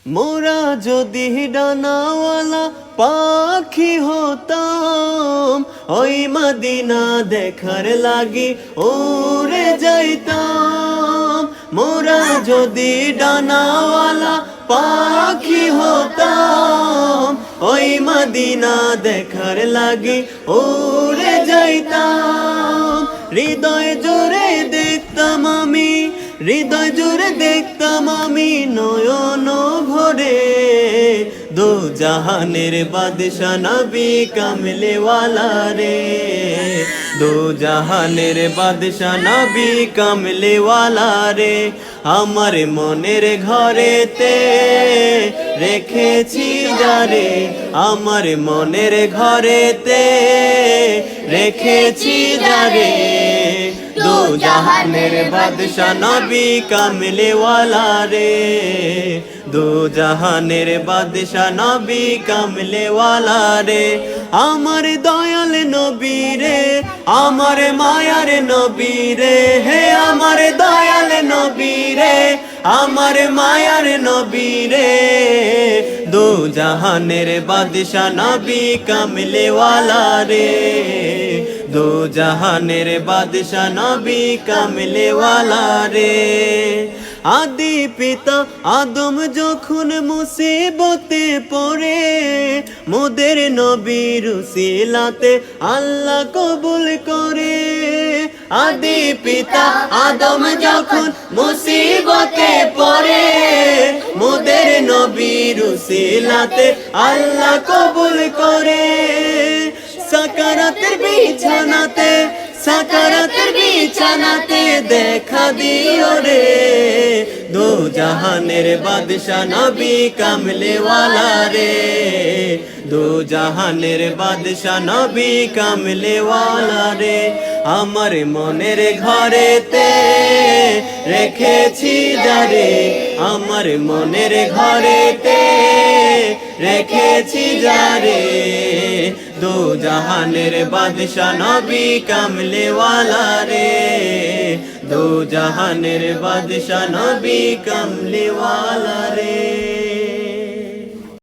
মোরা যদি ডানাওয়ালা পাখি হতাম, ওই মদিনা দেখার লাগি উড়ে যাইতাম। মোরা যদি ডানাওয়ালা পাখি হতাম, ওই মদিনা দেখার লাগি উড়ে যাইতাম। হৃদয় জোরে দেখতাম আমি, হৃদয় জুড়ে দেখতাম আমি নয়ন ভরে। দো জাহানের বাদশা নবী কামলে ওয়ালা রে, দো জাহানের বাদশা নবী কামলে ওয়ালা রে। আমার মনের ঘরেতে রেখেছি যারে, আমার মনের ঘরেতে রেখেছি যারে। দো জাহানের বাদশা নবী কামলে ওয়ালা রে, দো জাহানের বাদশা নবী কামলে ওয়ালা রে। আমার দয়াল নবী রে, আমার মায়ার নবী রে, হে আমার দয়াল নবী রে, আমার মায়ার নবী রে। দো জাহানের বাদশা নবী কামলে ওয়ালা রে, দো জাহানের বাদশা নবী কামলে ওয়ালা রে। আদি পিতা আদম যখন মুসিবতে পড়ে, মোদের নবীর উসিলাতে আল্লাহ কবুল করে। আদি পিতা আদম যখন মুসিবতে পড়ে, মোদের নবীর উসিলাতে আল্লাহ কবুল করে। সাকারাতের বিছানাতে, সাকারাতের বিছানাতে দেখা দিও রে। দো জাহানের বাদশা নবী কামলে ওয়ালা রে, দো জাহানের বাদশা নবী কামলে ওয়ালা রে। আমার মনের ঘরেতে রেখেছি যারে, আমার মনের ঘরেতে রেখেছি যারে। দো জাহানের বাদশা নবী কামলে ওয়ালা রে, দো জাহানের বাদশা নবী কামলে ওয়ালা রে।